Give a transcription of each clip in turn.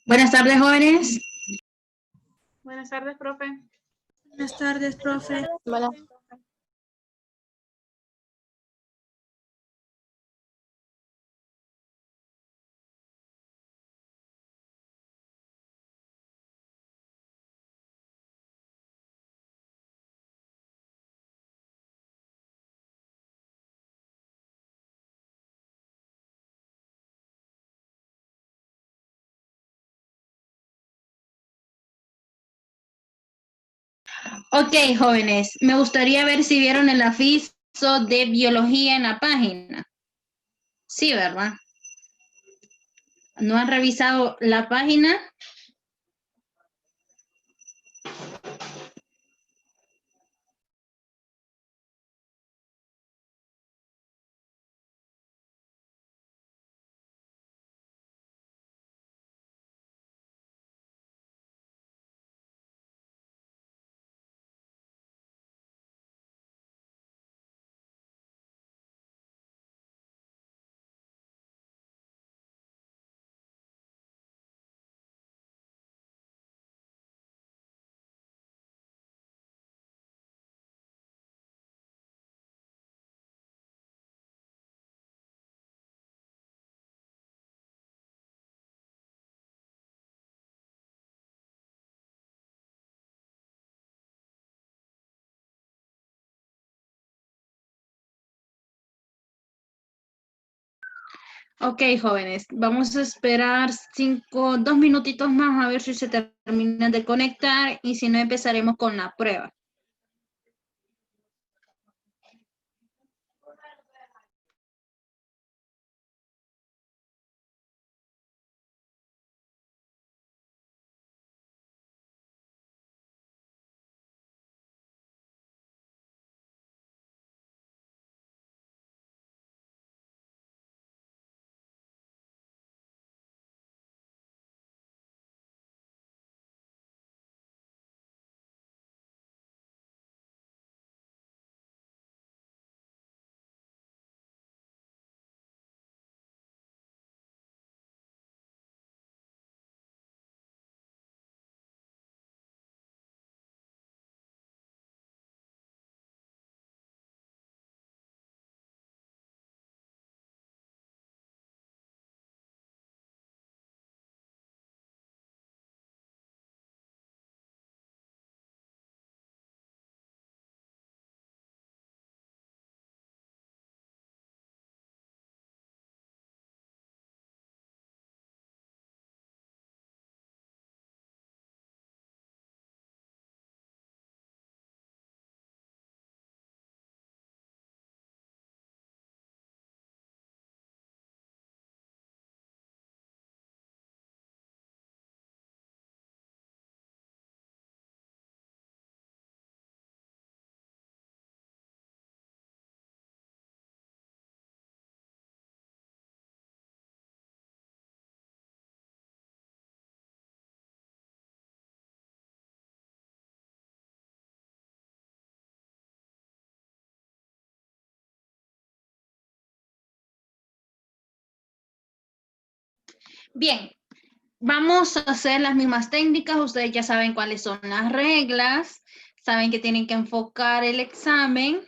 Buenas tardes, jóvenes. Buenas tardes, profe. Buenas tardes, profe. Buenas. Ok, jóvenes, me gustaría ver si vieron el aviso de biología en la página. Sí, ¿verdad? ¿No han revisado la página? Ok, jóvenes, vamos a esperar 2 minutitos más a ver si se terminan de conectar y si no empezaremos con la prueba. Bien, vamos a hacer las mismas técnicas. Ustedes ya saben cuáles son las reglas. Saben que tienen que enfocar el examen,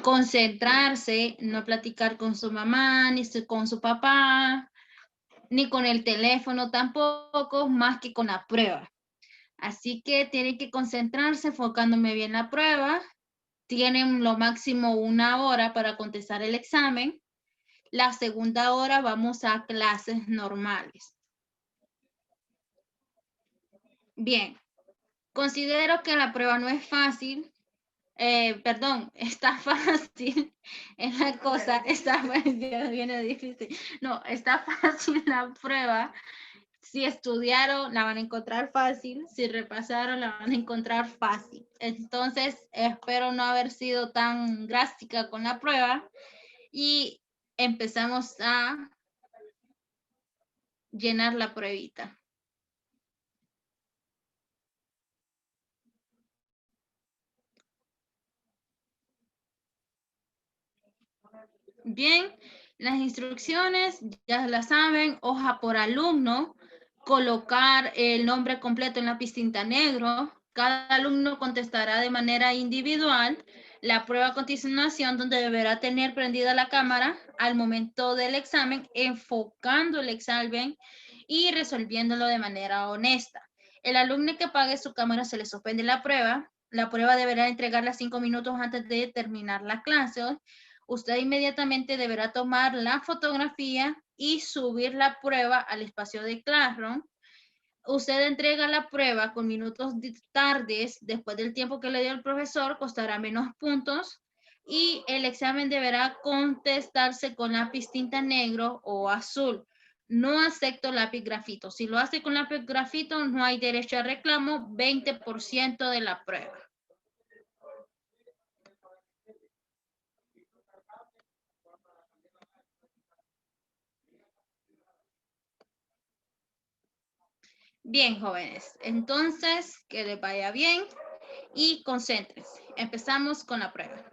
concentrarse, no platicar con su mamá, ni con su papá, ni con el teléfono tampoco, más que con la prueba. Así que tienen que concentrarse enfocándome bien la prueba. Tienen lo máximo 1 hora para contestar el examen. La segunda hora vamos a clases normales. Bien, considero que la prueba no es fácil. Perdón, está fácil. Es la cosa, está viene difícil. No, está fácil la prueba. Si estudiaron, la van a encontrar fácil. Si repasaron, la van a encontrar fácil. Entonces, espero no haber sido tan drástica con la prueba. Y empezamos a llenar la pruebita. Bien, Las instrucciones ya las saben, hoja por alumno, colocar el nombre completo en lápiz tinta negro. Cada alumno contestará de manera individual la prueba a continuación, donde deberá tener prendida la cámara al momento del examen, enfocando el examen y resolviéndolo de manera honesta. El alumno que apague su cámara se le suspende la prueba. La prueba deberá entregarla 5 minutos antes de terminar la clase. Usted inmediatamente deberá tomar la fotografía y subir la prueba al espacio de Classroom. Usted entrega la prueba con minutos tardes después del tiempo que le dio el profesor, costará menos puntos y el examen deberá contestarse con lápiz tinta negro o azul. No acepto lápiz grafito. Si lo hace con lápiz grafito, no hay derecho a reclamo, 20% de la prueba. Bien, jóvenes. Entonces, que les vaya bien y concéntrense. Empezamos con la prueba.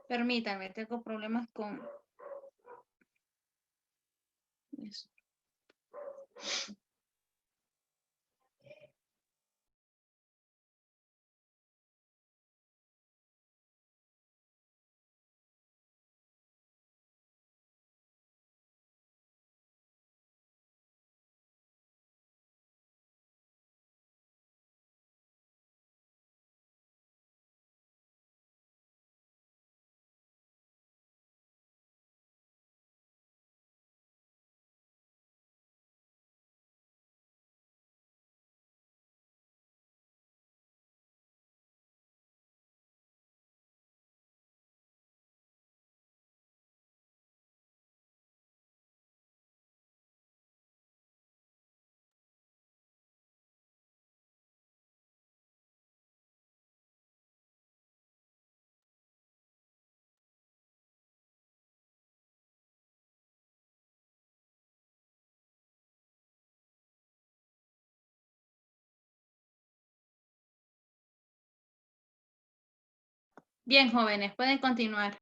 Permítanme, tengo problemas con eso. Bien, jóvenes, pueden continuar.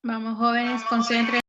Vamos, jóvenes, concéntrense.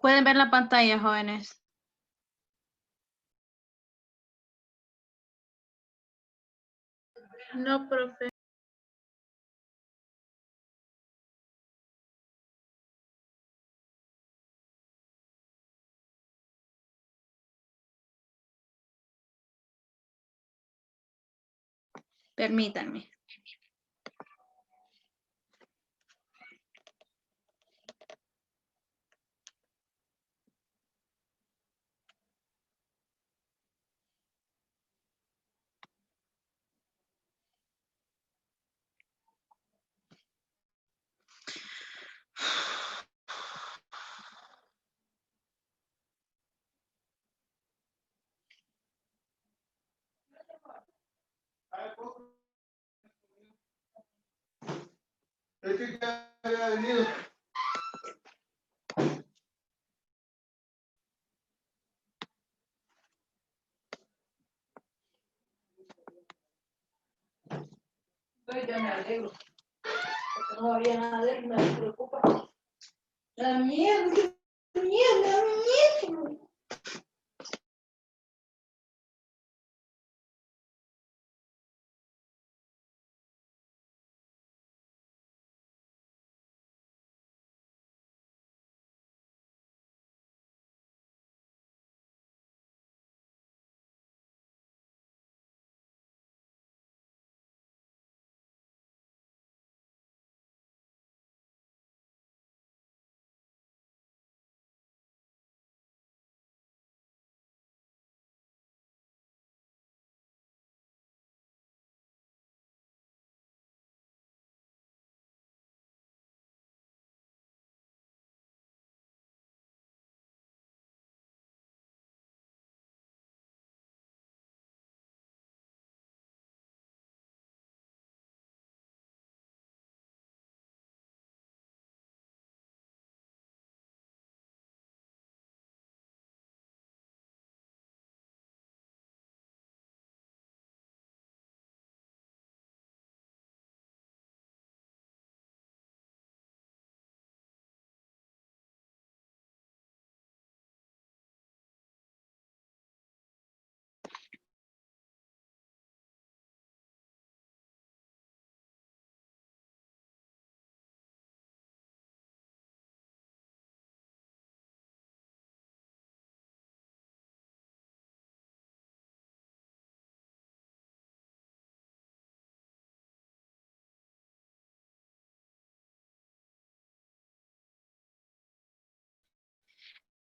Pueden ver la pantalla, jóvenes. No, profe. Permítanme. Es que ya había venido. Ya me alegro, porque no había nada de él, me preocupa. La mierda, mierda, mierda.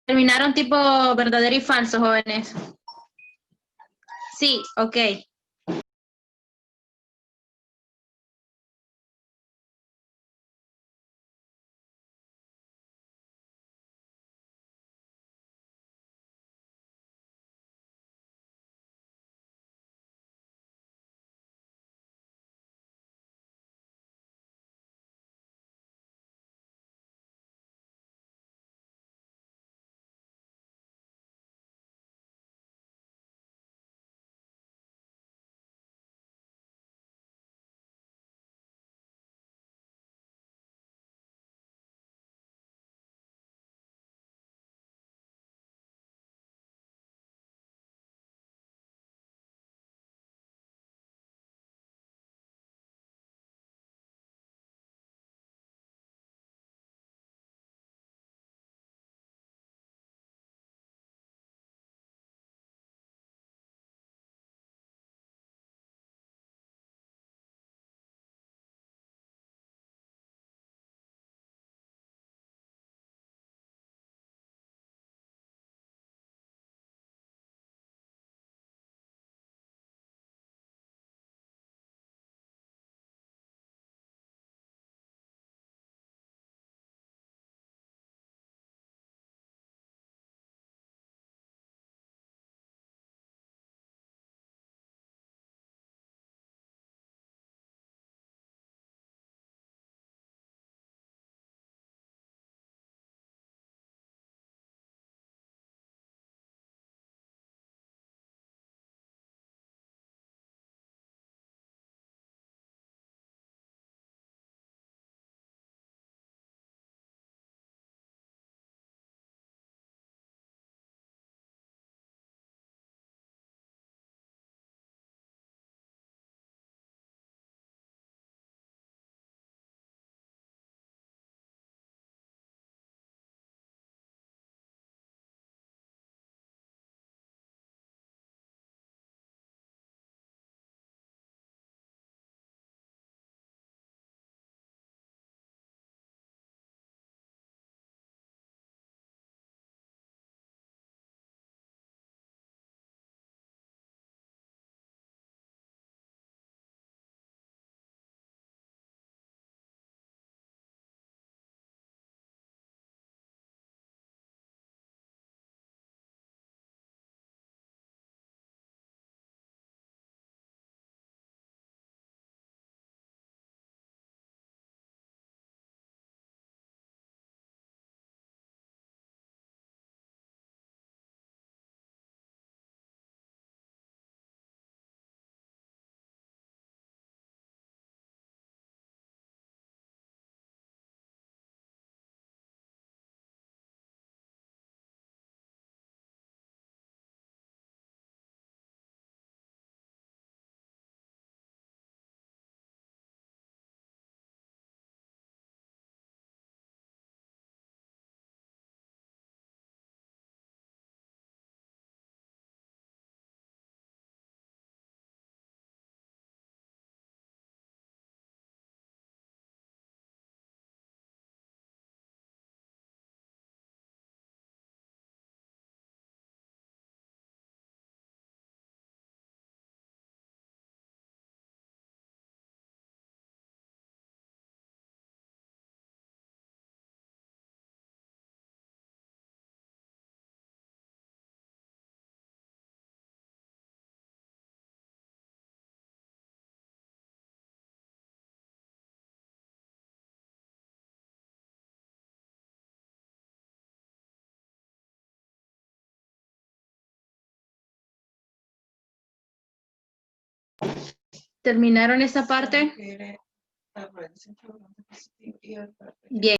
Terminaron tipo verdadero y falso, jóvenes. Sí, ok. ¿Terminaron esa parte? Bien.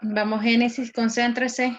Vamos, Génesis, concéntrese.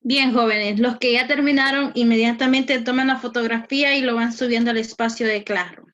Bien, jóvenes, los que ya terminaron, inmediatamente toman la fotografía y lo van subiendo al espacio de Classroom.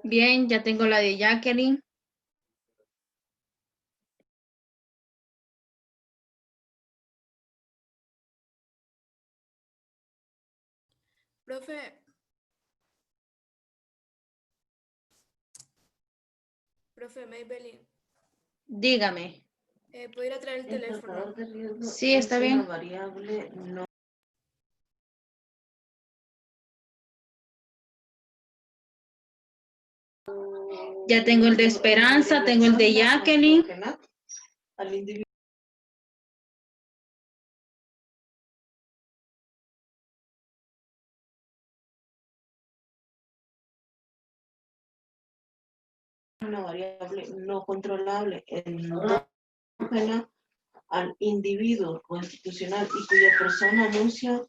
Bien, ya tengo la de Jacqueline. Profe Maybelline, Dígame. ¿puedo ir a traer el teléfono? Sí, está bien. Ya tengo el de Esperanza, tengo el de Jacqueline. Al individuo. Una variable no controlable endógena al individuo constitucional y cuya persona anuncia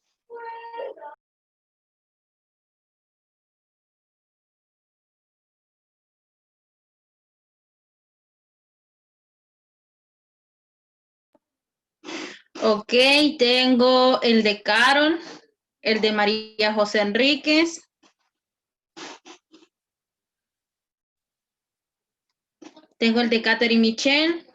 Ok, tengo el de Carol, el de María José Enríquez. Tengo el de Catherine Michelle.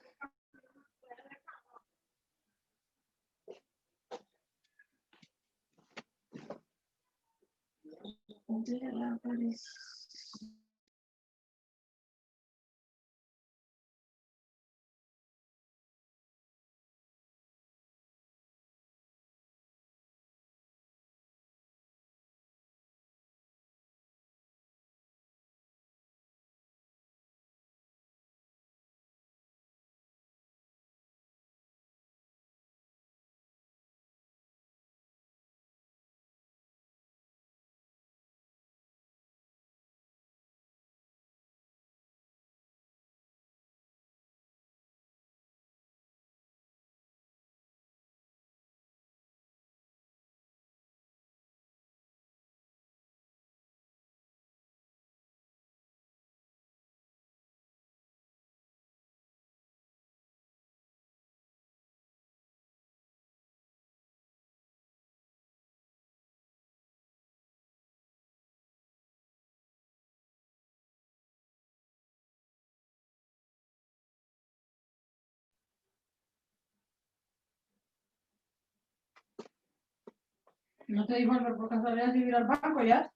¿No te dijo por casualidad si ir al banco ya?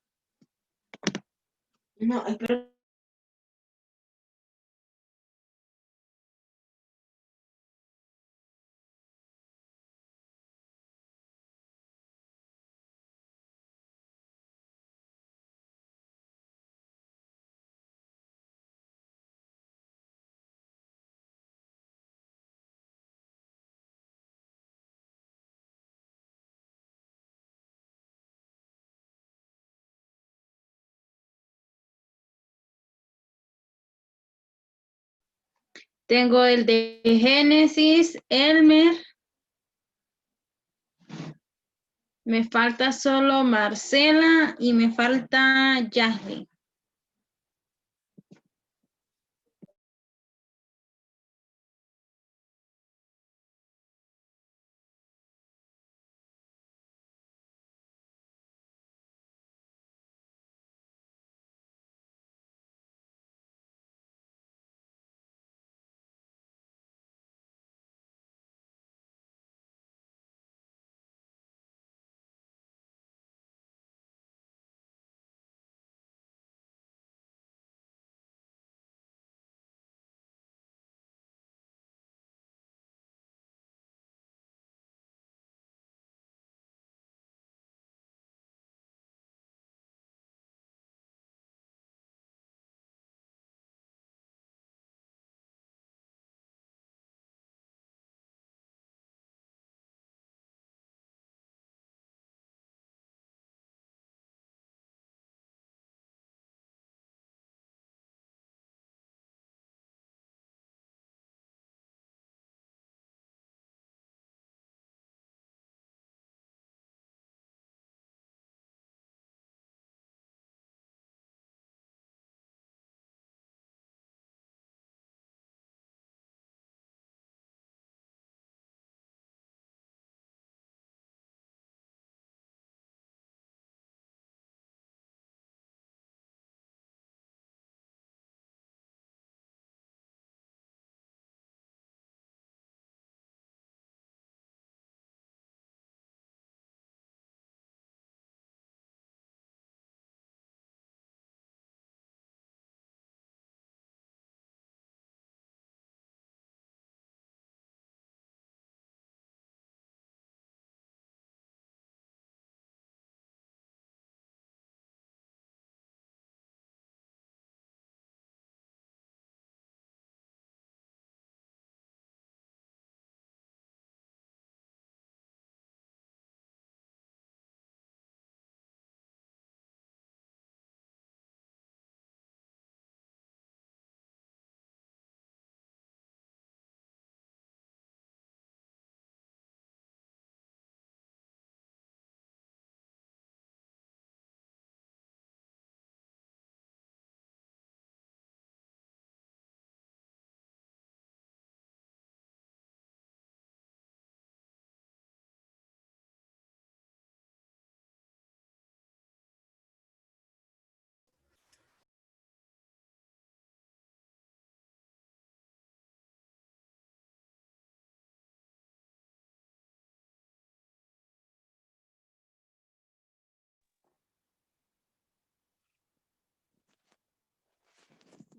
No, espera. Tengo el de Génesis, Elmer. Me falta solo Marcela y me falta Jasmine.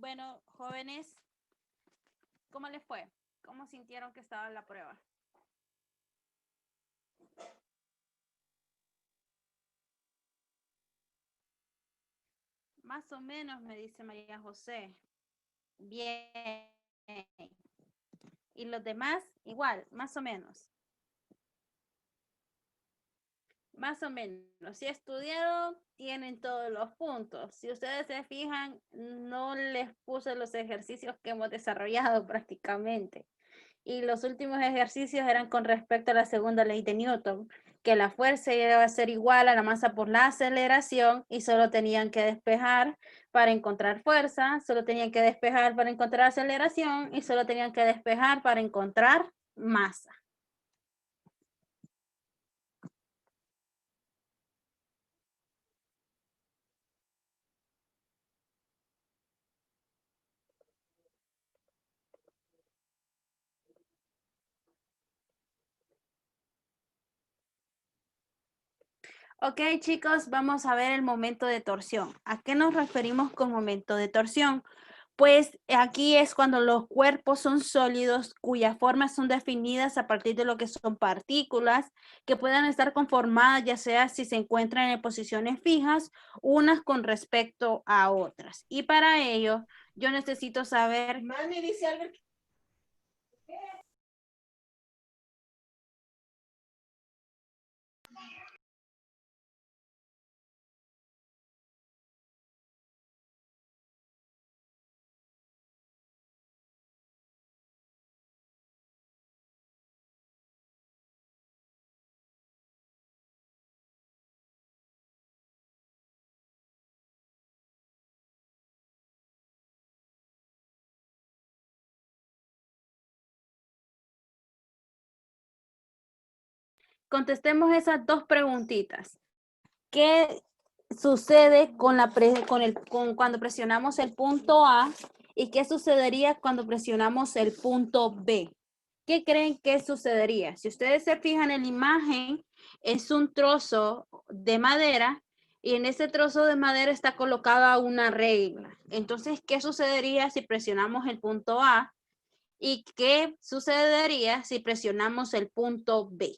Bueno, jóvenes, ¿cómo les fue? ¿Cómo sintieron que estaba la prueba? Más o menos, me dice María José. Bien. ¿Y los demás? Igual, más o menos. Más o menos. Si estudiaron, tienen todos los puntos. Si ustedes se fijan, no les puse los ejercicios que hemos desarrollado prácticamente. Y los últimos ejercicios eran con respecto a la segunda ley de Newton, que la fuerza iba a ser igual a la masa por la aceleración y solo tenían que despejar para encontrar fuerza, solo tenían que despejar para encontrar aceleración y solo tenían que despejar para encontrar masa. Ok, chicos, vamos a ver el momento de torsión. ¿A qué nos referimos con momento de torsión? Pues aquí es cuando los cuerpos son sólidos cuyas formas son definidas a partir de lo que son partículas que puedan estar conformadas, ya sea si se encuentran en posiciones fijas, unas con respecto a otras. Y para ello, yo necesito saber... Mami, dice Albert. Contestemos esas dos preguntitas. ¿Qué sucede con cuando presionamos el punto A y qué sucedería cuando presionamos el punto B? ¿Qué creen que sucedería? Si ustedes se fijan en la imagen, es un trozo de madera y en ese trozo de madera está colocada una regla. Entonces, ¿qué sucedería si presionamos el punto A? ¿Y qué sucedería si presionamos el punto B?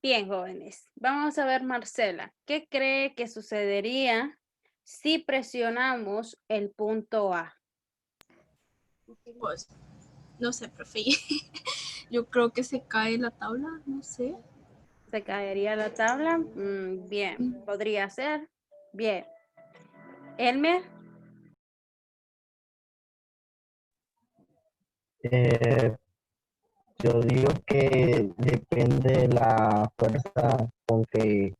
Bien, jóvenes, vamos a ver, Marcela, ¿qué cree que sucedería si presionamos el punto A? Pues, no sé, profe. Yo creo que se cae la tabla, no sé. ¿Se caería la tabla? Bien, podría ser. Bien. Elmer, Yo digo que depende de la fuerza con que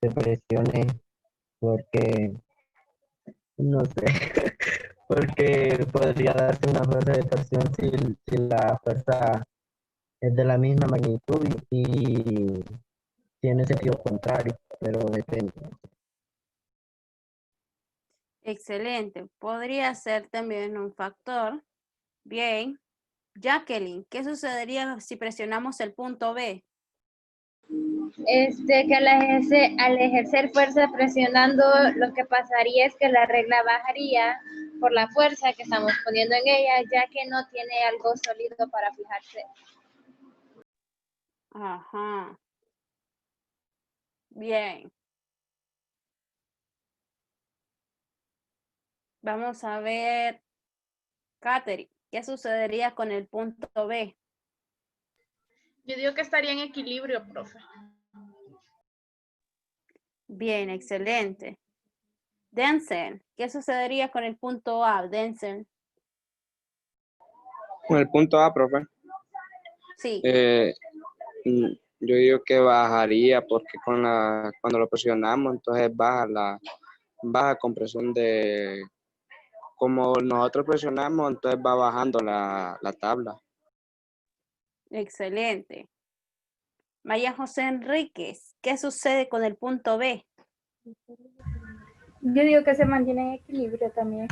se presione, porque no sé, porque podría darse una fuerza de torsión si la fuerza es de la misma magnitud y tiene sentido contrario, pero depende. Excelente. Podría ser también un factor. Bien. Jacqueline, ¿qué sucedería si presionamos el punto B? Que al ejercer fuerza presionando, lo que pasaría es que la regla bajaría por la fuerza que estamos poniendo en ella, ya que no tiene algo sólido para fijarse. Ajá. Bien. Vamos a ver, Katherine, ¿qué sucedería con el punto B? Yo digo que estaría en equilibrio, profe. Bien, excelente. Denzel, ¿qué sucedería con el punto A, Denzel? Con el punto A, profe. Sí. Yo digo que bajaría porque cuando lo presionamos, entonces baja compresión de, como nosotros presionamos, entonces va bajando la tabla. Excelente. María José Enríquez, ¿qué sucede con el punto B? Yo digo que se mantiene en equilibrio también.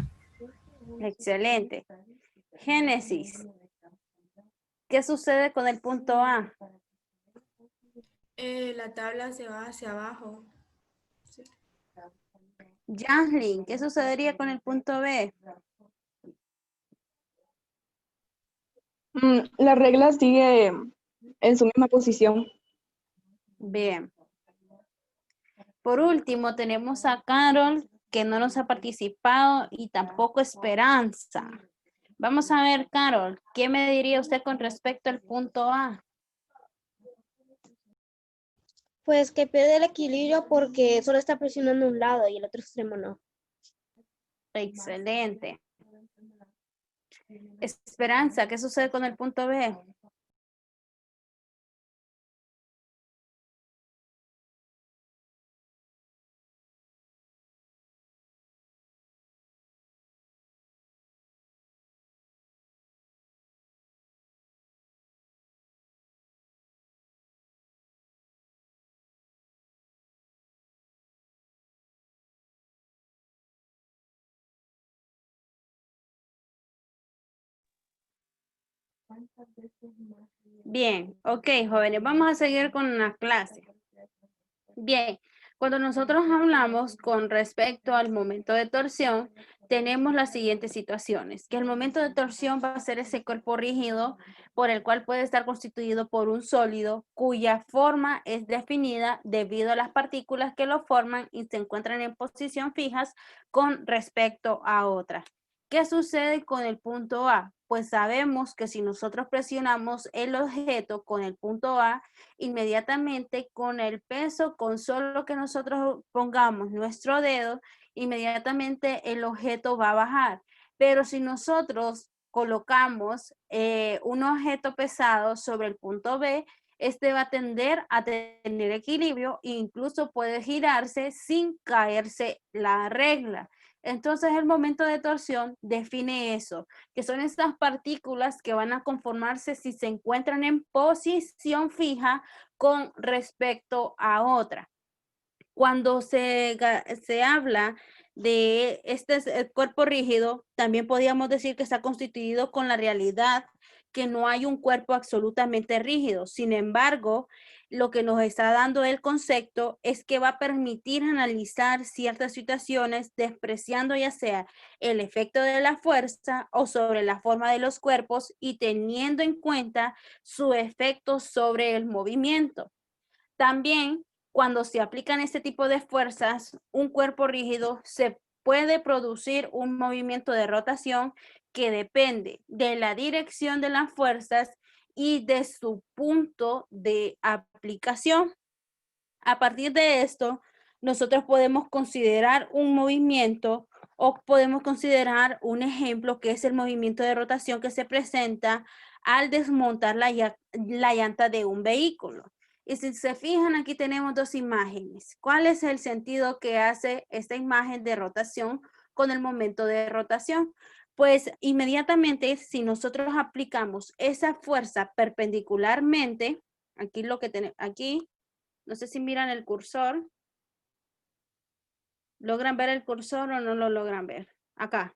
Excelente. Génesis, ¿qué sucede con el punto A? La tabla se va hacia abajo. Sí. Janslin, ¿qué sucedería con el punto B? La regla sigue en su misma posición. Bien. Por último, tenemos a Carol, que no nos ha participado, y tampoco Esperanza. Vamos a ver, Carol, ¿qué me diría usted con respecto al punto A? Pues que pierde el equilibrio porque solo está presionando un lado y el otro extremo no. Excelente. Esperanza, ¿qué sucede con el punto B? Bien, ok, jóvenes, vamos a seguir con la clase. Bien, cuando nosotros hablamos con respecto al momento de torsión, tenemos las siguientes situaciones, que el momento de torsión va a ser ese cuerpo rígido por el cual puede estar constituido por un sólido cuya forma es definida debido a las partículas que lo forman y se encuentran en posición fijas con respecto a otras. ¿Qué sucede con el punto A? Pues sabemos que si nosotros presionamos el objeto con el punto A, inmediatamente con el peso, con solo que nosotros pongamos nuestro dedo, inmediatamente el objeto va a bajar. Pero si nosotros colocamos un objeto pesado sobre el punto B, este va a tender a tener equilibrio e incluso puede girarse sin caerse la regla. Entonces el momento de torsión define eso, que son estas partículas que van a conformarse si se encuentran en posición fija con respecto a otra. Cuando se habla de este cuerpo rígido, también podríamos decir que está constituido con la realidad que no hay un cuerpo absolutamente rígido. Sin embargo, lo que nos está dando el concepto es que va a permitir analizar ciertas situaciones despreciando ya sea el efecto de la fuerza o sobre la forma de los cuerpos y teniendo en cuenta su efecto sobre el movimiento. También, cuando se aplican este tipo de fuerzas, un cuerpo rígido se puede producir un movimiento de rotación que depende de la dirección de las fuerzas y de su punto de aplicación. A partir de esto, nosotros podemos considerar un movimiento o podemos considerar un ejemplo que es el movimiento de rotación que se presenta al desmontar la llanta de un vehículo. Y si se fijan, aquí tenemos dos imágenes. ¿Cuál es el sentido que hace esta imagen de rotación con el momento de rotación? Pues inmediatamente, si nosotros aplicamos esa fuerza perpendicularmente, aquí lo que tenemos, aquí, no sé si miran el cursor. ¿Logran ver el cursor o no lo logran ver? Acá.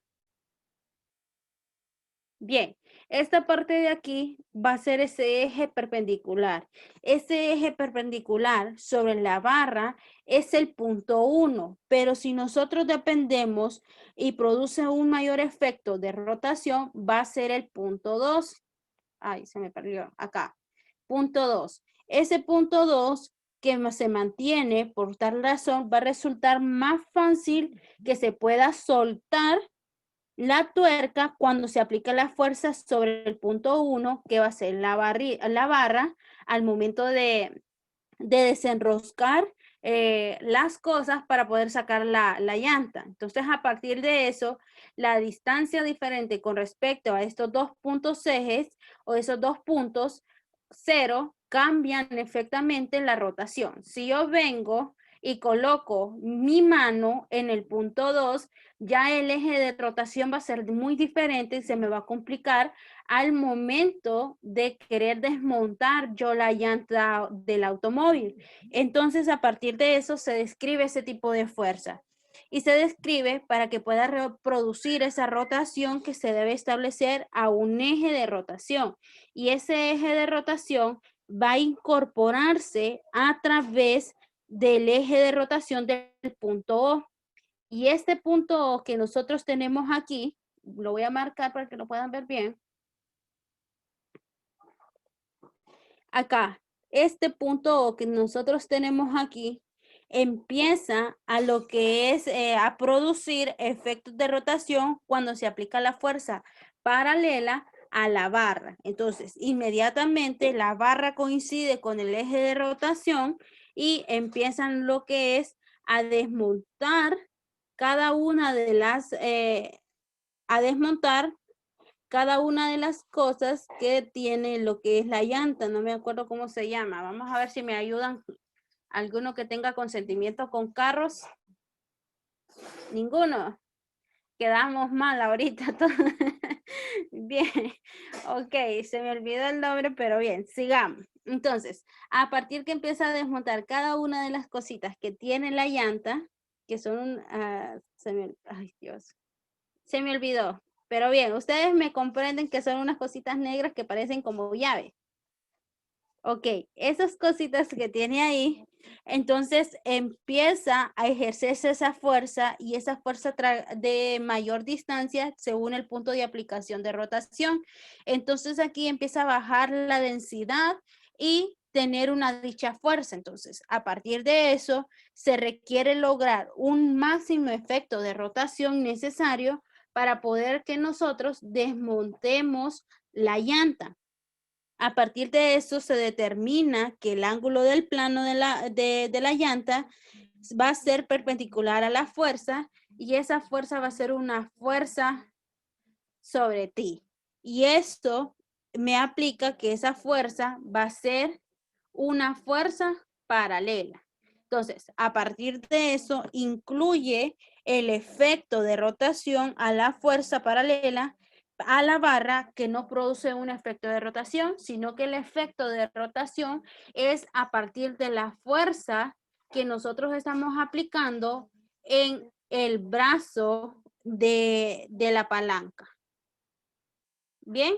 Bien, esta parte de aquí va a ser ese eje perpendicular. Ese eje perpendicular sobre la barra es el punto 1, pero si nosotros dependemos y produce un mayor efecto de rotación, va a ser el punto 2. Ay, se me perdió. Acá. Punto 2. Ese punto 2 que se mantiene por tal razón va a resultar más fácil que se pueda soltar la tuerca cuando se aplica la fuerza sobre el punto 1, que va a ser la barra al momento de desenroscar las cosas para poder sacar la llanta. Entonces, a partir de eso, la distancia diferente con respecto a estos dos puntos ejes o esos dos puntos cero cambian efectivamente la rotación. Si yo vengo y coloco mi mano en el punto 2, ya el eje de rotación va a ser muy diferente y se me va a complicar al momento de querer desmontar yo la llanta del automóvil. Entonces, a partir de eso se describe ese tipo de fuerza y se describe para que pueda reproducir esa rotación que se debe establecer a un eje de rotación, y ese eje de rotación va a incorporarse a través del eje de rotación del punto O. Y este punto O que nosotros tenemos aquí, lo voy a marcar para que lo puedan ver bien. Acá, este punto O que nosotros tenemos aquí empieza a lo que es a producir efectos de rotación cuando se aplica la fuerza paralela a la barra. Entonces, inmediatamente la barra coincide con el eje de rotación y empiezan lo que es a desmontar cada una de las, cada una de las cosas que tiene lo que es la llanta. No me acuerdo cómo se llama. Vamos a ver si me ayudan alguno que tenga consentimiento con carros. Ninguno. Quedamos mal ahorita. Bien. Ok, se me olvidó el nombre, pero bien, sigamos. Entonces, a partir que empieza a desmontar cada una de las cositas que tiene la llanta, que son, ay Dios, se me olvidó. Pero bien, ustedes me comprenden que son unas cositas negras que parecen como llave. Ok, esas cositas que tiene ahí, entonces empieza a ejercerse esa fuerza, y esa fuerza de mayor distancia según el punto de aplicación de rotación. Entonces aquí empieza a bajar la densidad y tener una dicha fuerza. Entonces, a partir de eso, se requiere lograr un máximo efecto de rotación necesario para poder que nosotros desmontemos la llanta. A partir de eso se determina que el ángulo del plano de la llanta va a ser perpendicular a la fuerza, y esa fuerza va a ser una fuerza sobre ti. Y esto me aplica que esa fuerza va a ser una fuerza paralela. Entonces, a partir de eso, incluye el efecto de rotación a la fuerza paralela a la barra, que no produce un efecto de rotación, sino que el efecto de rotación es a partir de la fuerza que nosotros estamos aplicando en el brazo de la palanca. Bien.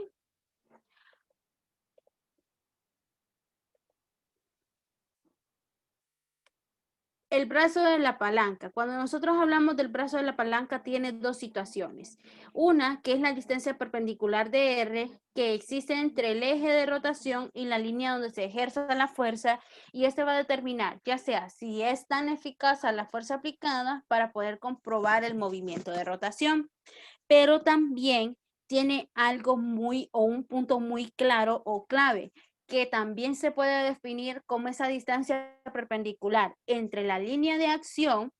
El brazo de la palanca. Cuando nosotros hablamos del brazo de la palanca, tiene dos situaciones. Una, que es la distancia perpendicular de R, que existe entre el eje de rotación y la línea donde se ejerce la fuerza, y este va a determinar ya sea si es tan eficaz la fuerza aplicada para poder comprobar el movimiento de rotación. Pero también tiene algo un punto muy claro o clave, que también se puede definir como esa distancia perpendicular entre la línea de acción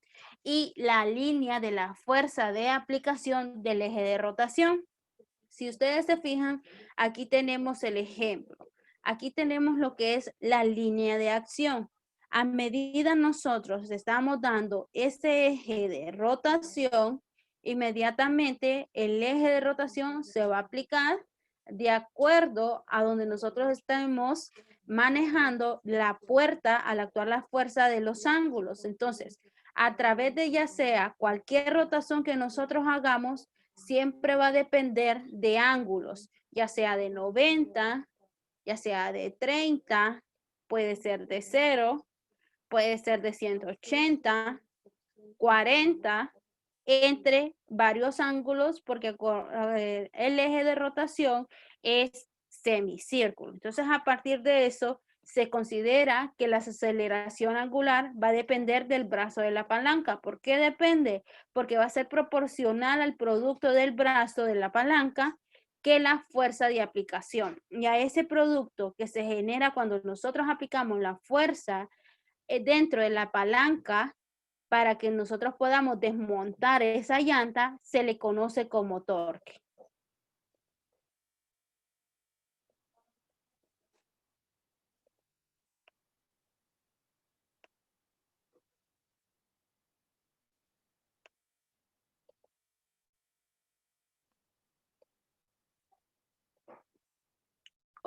y la línea de la fuerza de aplicación del eje de rotación. Si ustedes se fijan, aquí tenemos el ejemplo. Aquí tenemos lo que es la línea de acción. A medida nosotros estamos dando ese eje de rotación, inmediatamente el eje de rotación se va a aplicar de acuerdo a donde nosotros estemos manejando la puerta al actuar la fuerza de los ángulos. Entonces, a través de ya sea cualquier rotación que nosotros hagamos, siempre va a depender de ángulos, ya sea de 90, ya sea de 30, puede ser de 0, puede ser de 180, 40, entre varios ángulos, porque el eje de rotación es semicírculo. Entonces, a partir de eso, se considera que la aceleración angular va a depender del brazo de la palanca. ¿Por qué depende? Porque va a ser proporcional al producto del brazo de la palanca que la fuerza de aplicación. Y a ese producto que se genera cuando nosotros aplicamos la fuerza dentro de la palanca, para que nosotros podamos desmontar esa llanta, se le conoce como torque.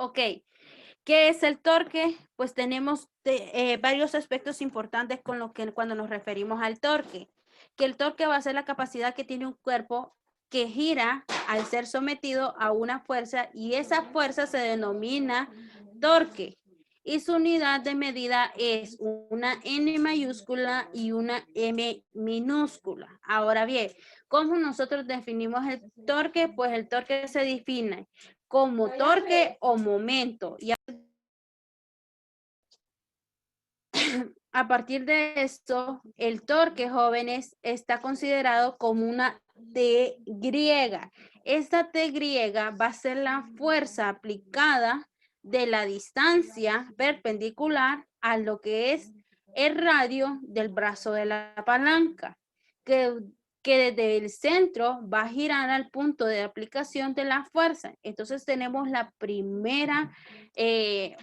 Ok, ¿qué es el torque? Pues tenemos varios aspectos importantes con lo que cuando nos referimos al torque. Que el torque va a ser la capacidad que tiene un cuerpo que gira al ser sometido a una fuerza y esa fuerza se denomina torque. Y su unidad de medida es una N mayúscula y una M minúscula. Ahora bien, ¿cómo nosotros definimos el torque? Pues el torque se define como torque o momento. Y a partir de esto, el torque, jóvenes, está considerado como una T griega. Esta T griega va a ser la fuerza aplicada de la distancia perpendicular a lo que es el radio del brazo de la palanca, que desde el centro va a girar al punto de aplicación de la fuerza. Entonces tenemos la primera,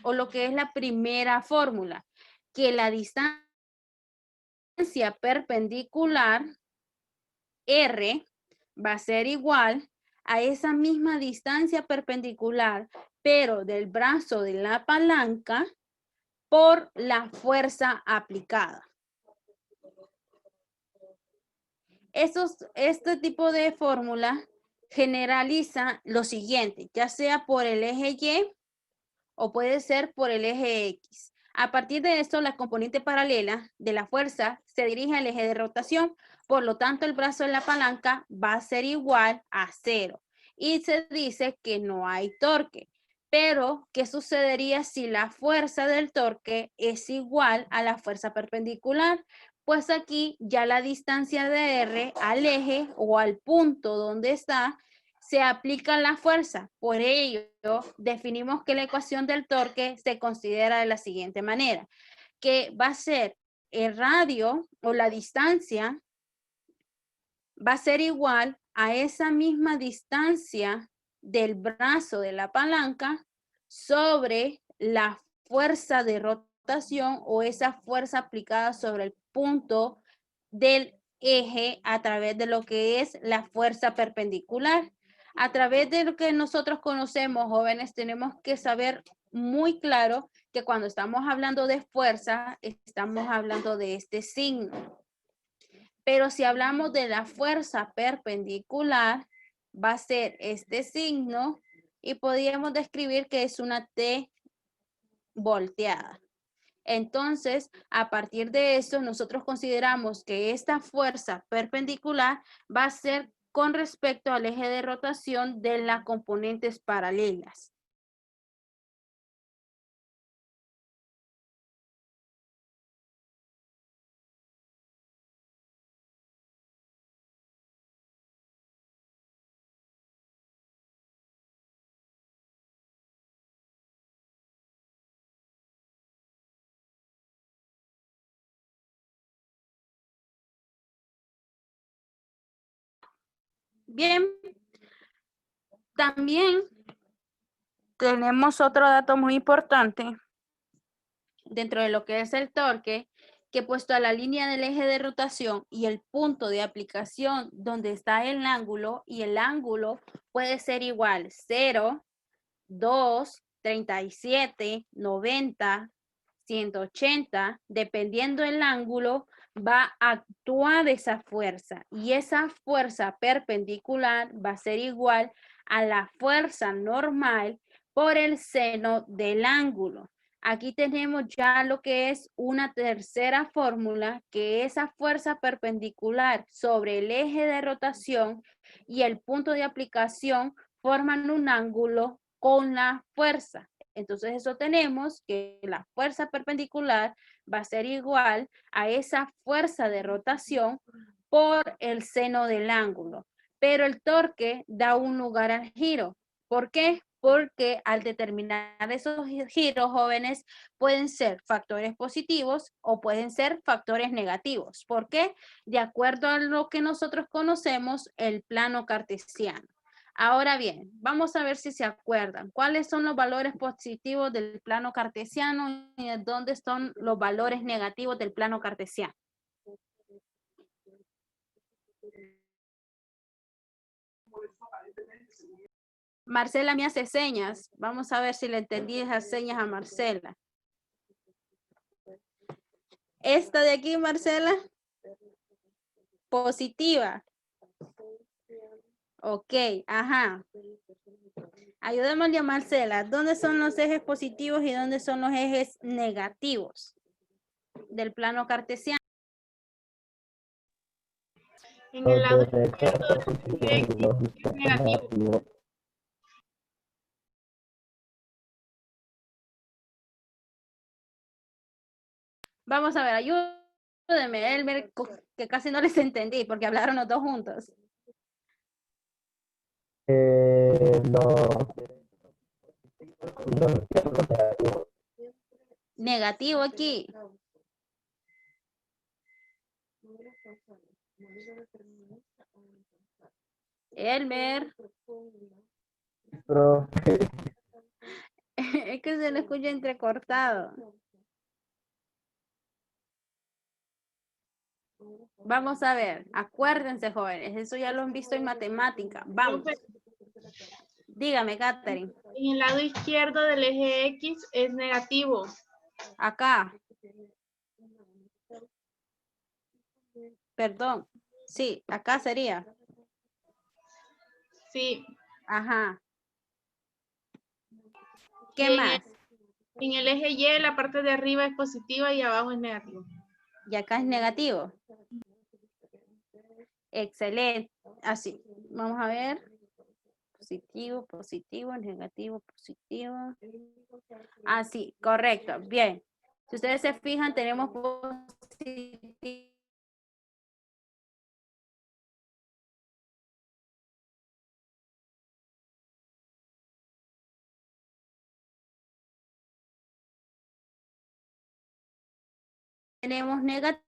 o lo que es la primera fórmula, que la distancia perpendicular R va a ser igual a esa misma distancia perpendicular, pero del brazo de la palanca por la fuerza aplicada. Este tipo de fórmula generaliza lo siguiente, ya sea por el eje Y o puede ser por el eje X. A partir de esto, la componente paralela de la fuerza se dirige al eje de rotación, por lo tanto el brazo de la palanca va a ser igual a 0 y se dice que no hay torque. Pero, ¿qué sucedería si la fuerza del torque es igual a la fuerza perpendicular? Pues aquí ya la distancia de R al eje o al punto donde está, se aplica la fuerza. Por ello, definimos que la ecuación del torque se considera de la siguiente manera, que va a ser el radio o la distancia va a ser igual a esa misma distancia del brazo de la palanca sobre la fuerza de rotación o esa fuerza aplicada sobre el punto del eje a través de lo que es la fuerza perpendicular. A través de lo que nosotros conocemos, jóvenes, tenemos que saber muy claro que cuando estamos hablando de fuerza, estamos hablando de este signo. Pero si hablamos de la fuerza perpendicular, va a ser este signo y podríamos describir que es una T volteada. Entonces, a partir de eso, nosotros consideramos que esta fuerza perpendicular va a ser con respecto al eje de rotación de las componentes paralelas. Bien, También tenemos otro dato muy importante dentro de lo que es el torque, que puesto a la línea del eje de rotación y el punto de aplicación donde está el ángulo, y el ángulo puede ser igual 0, 2, 37, 90, 180, dependiendo del ángulo, va a actuar esa fuerza, y esa fuerza perpendicular va a ser igual a la fuerza normal por el seno del ángulo. Aquí tenemos ya lo que es una tercera fórmula, que esa fuerza perpendicular sobre el eje de rotación y el punto de aplicación forman un ángulo con la fuerza. Entonces eso tenemos que la fuerza perpendicular va a ser igual a esa fuerza de rotación por el seno del ángulo. Pero el torque da un lugar al giro. ¿Por qué? Porque al determinar esos giros, jóvenes, pueden ser factores positivos o pueden ser factores negativos. ¿Por qué? De acuerdo a lo que nosotros conocemos, el plano cartesiano. Ahora bien, vamos a ver si se acuerdan. ¿Cuáles son los valores positivos del plano cartesiano y de dónde están los valores negativos del plano cartesiano? Marcela me hace señas. Vamos a ver si le entendí esas señas a Marcela. Esta de aquí, Marcela. Positiva. Ok, ajá. Ayudémosle a Marcela. ¿Dónde son los ejes positivos y dónde son los ejes negativos del plano cartesiano? En el lado Los de izquierdo derecha positivos y los es negativo. negativos. Vamos a ver, ayúdeme, Elmer, que casi no les entendí porque hablaron los dos juntos. Los negativos. Negativo aquí. Elmer. Profe, Es que se le escucha entrecortado. Vamos a ver, acuérdense, jóvenes, eso ya lo han visto en matemática. Vamos. Dígame, Katherine. En el lado izquierdo del eje X es negativo. Acá. Perdón. Sí, acá sería. Sí. Ajá. ¿Qué Y más? En el eje Y la parte de arriba es positiva y abajo es negativo. Y acá es negativo. Excelente. Así. Vamos a ver. Positivo, positivo, negativo, positivo. Así, correcto. Bien. Si ustedes se fijan, tenemos positivo. Tenemos negativo.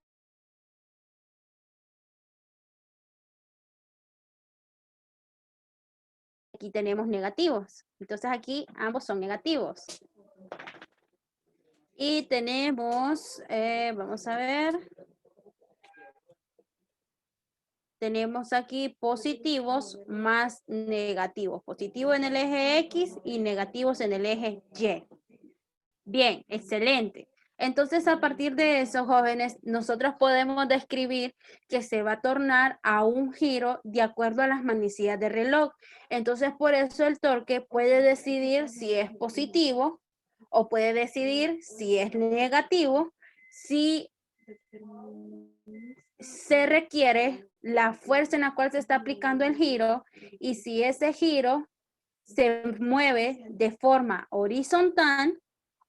Aquí tenemos negativos. Entonces aquí ambos son negativos. Y tenemos, vamos a ver. Tenemos aquí positivos más negativos. Positivos en el eje X y negativos en el eje Y. Bien, excelente. Entonces, a partir de eso, jóvenes, nosotros podemos describir que se va a tornar a un giro de acuerdo a las manecillas de reloj. Entonces, por eso el torque puede decidir si es positivo o puede decidir si es negativo, si se requiere la fuerza en la cual se está aplicando el giro y si ese giro se mueve de forma horizontal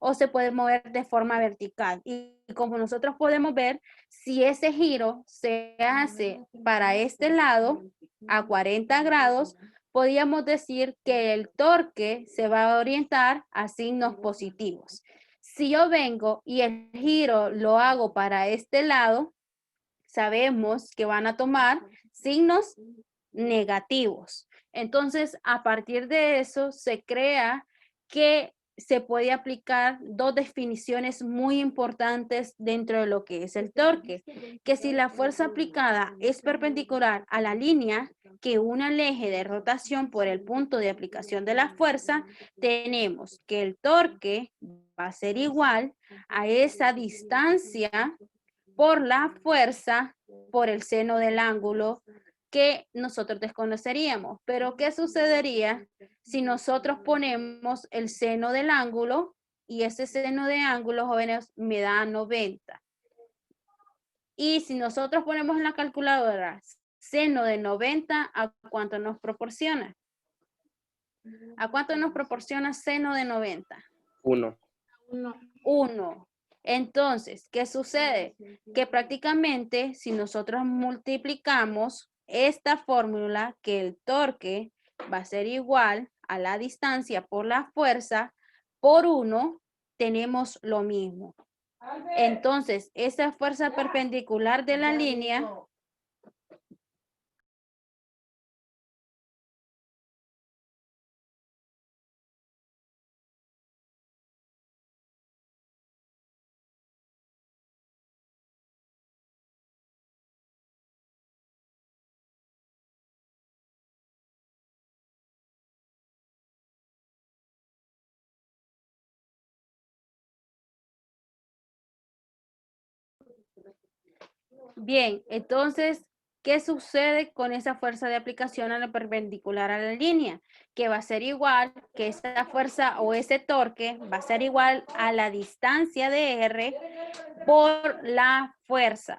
o se puede mover de forma vertical. Y como nosotros podemos ver, si ese giro se hace para este lado a 40 grados, podríamos decir que el torque se va a orientar a signos positivos. Si yo vengo y el giro lo hago para este lado, sabemos que van a tomar signos negativos. Entonces, a partir de eso, se crea que se puede aplicar dos definiciones muy importantes dentro de lo que es el torque, que si la fuerza aplicada es perpendicular a la línea que une el eje de rotación por el punto de aplicación de la fuerza, tenemos que el torque va a ser igual a esa distancia por la fuerza por el seno del ángulo que nosotros desconoceríamos. Pero ¿qué sucedería si nosotros ponemos el seno del ángulo y ese seno de ángulo, jóvenes, me da 90? Y si nosotros ponemos en la calculadora seno de 90, ¿a cuánto nos proporciona? ¿A cuánto nos proporciona seno de 90? 1. 1. Entonces, ¿qué sucede? Que prácticamente si nosotros multiplicamos esta fórmula, que el torque va a ser igual a la distancia por la fuerza por 1, tenemos lo mismo. Entonces, esa fuerza perpendicular de la línea Bien, entonces, ¿qué sucede con esa fuerza de aplicación a la perpendicular a la línea? Que va a ser igual, que esa fuerza o ese torque va a ser igual a la distancia de R por la fuerza.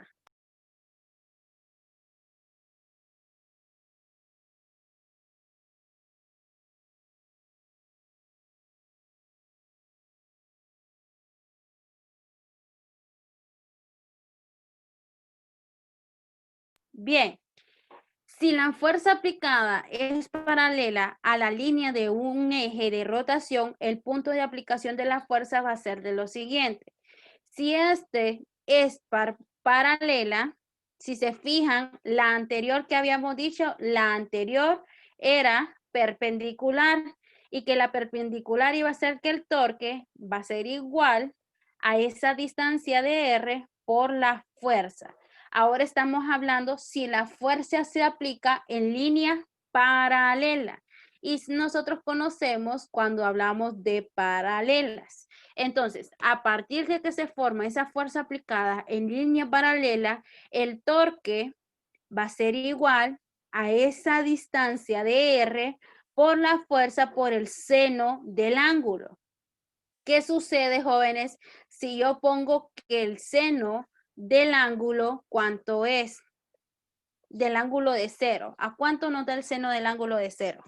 Bien, si la fuerza aplicada es paralela a la línea de un eje de rotación, el punto de aplicación de la fuerza va a ser de lo siguiente. Si este es paralela, si se fijan, la anterior que habíamos dicho, la anterior era perpendicular y que la perpendicular iba a ser que el torque va a ser igual a esa distancia de R por la fuerza. Ahora estamos hablando si la fuerza se aplica en línea paralela. Y nosotros conocemos cuando hablamos de paralelas. Entonces, a partir de que se forma esa fuerza aplicada en línea paralela, el torque va a ser igual a esa distancia de R por la fuerza por el seno del ángulo. ¿Qué sucede, jóvenes, si yo pongo que el seno del ángulo, ¿cuánto es? Del ángulo de 0. ¿A cuánto nos da el seno del ángulo de 0?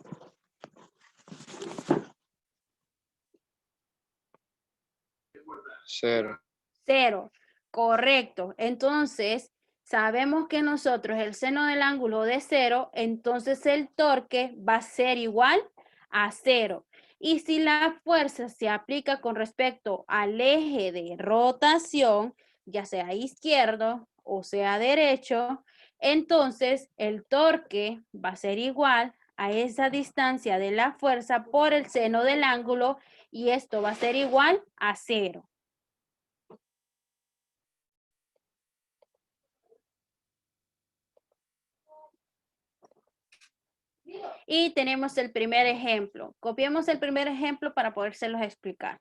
0. 0. Correcto. Entonces, sabemos que nosotros el seno del ángulo de 0, entonces el torque va a ser igual a 0. Y si la fuerza se aplica con respecto al eje de rotación, ya sea izquierdo o sea derecho, entonces el torque va a ser igual a esa distancia de la fuerza por el seno del ángulo y esto va a ser igual a 0. Y tenemos el primer ejemplo. Copiemos el primer ejemplo para podérselos explicar.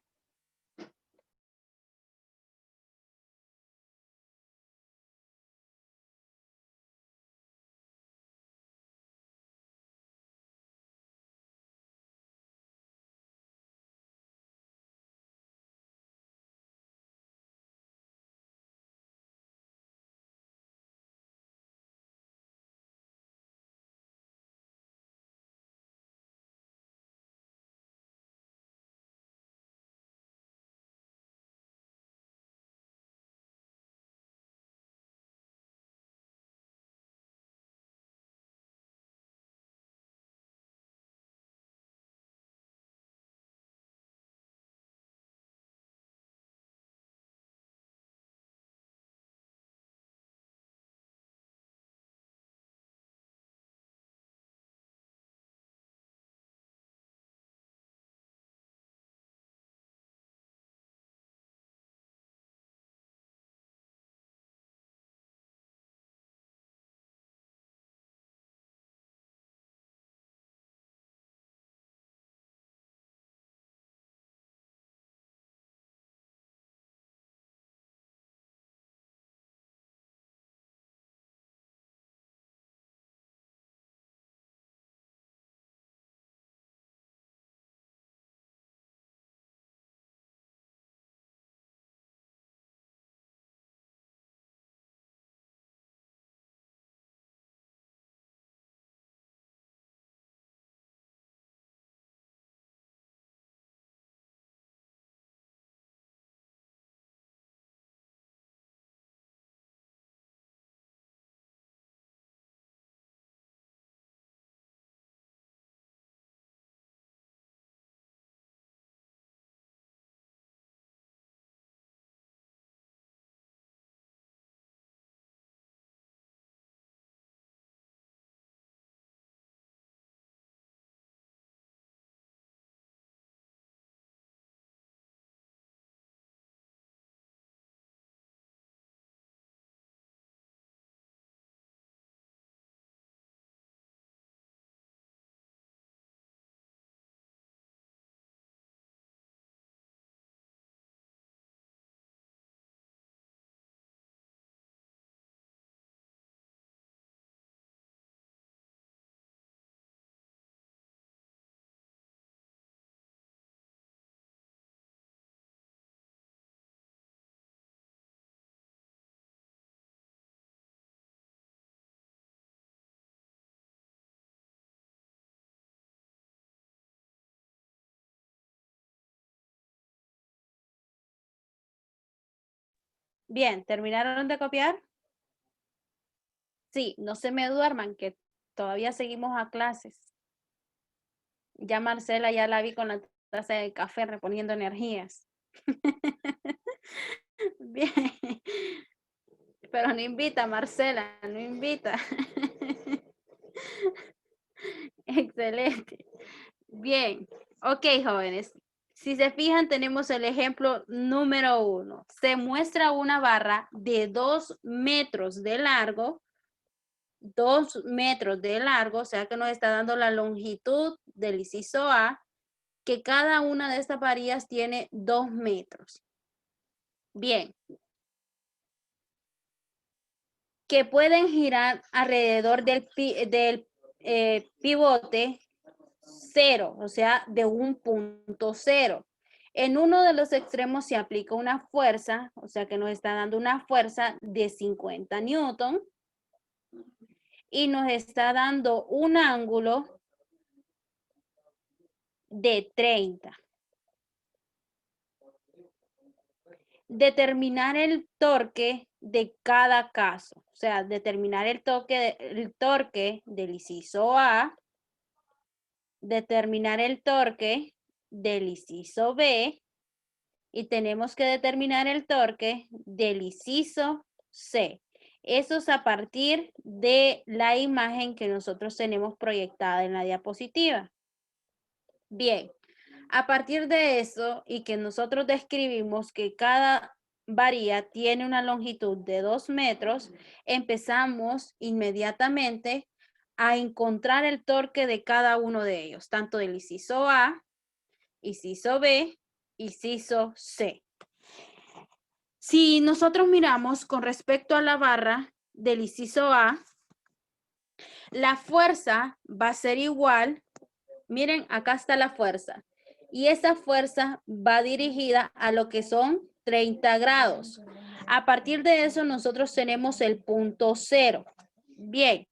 Bien, ¿terminaron de copiar? Sí, no se me duerman, que todavía seguimos a clases. Ya Marcela ya la vi con la taza de café reponiendo energías. Bien. Pero no invita, Marcela, no invita. Excelente. Bien. Ok, jóvenes. Si se fijan, tenemos el ejemplo número 1. Se muestra una barra de 2 metros de largo. 2 metros de largo, o sea que nos está dando la longitud del inciso A, que cada una de estas varillas tiene 2 metros. Bien. Que pueden girar alrededor del pivote 0, o sea, de un punto 0. En uno de los extremos se aplica una fuerza, o sea que nos está dando una fuerza de 50 newton y nos está dando un ángulo de 30. Determinar el torque de cada caso, o sea, determinar el torque del inciso A, determinar el torque del inciso B y tenemos que determinar el torque del inciso C. Eso es a partir de la imagen que nosotros tenemos proyectada en la diapositiva. Bien, a partir de eso y que nosotros describimos que cada varilla tiene una longitud de 2 metros, empezamos inmediatamente a encontrar el torque de cada uno de ellos, tanto del inciso A, inciso B, inciso C. Si nosotros miramos con respecto a la barra del inciso A, la fuerza va a ser igual. Miren, acá está la fuerza. Y esa fuerza va dirigida a lo que son 30 grados. A partir de eso, nosotros tenemos el punto 0. Bien.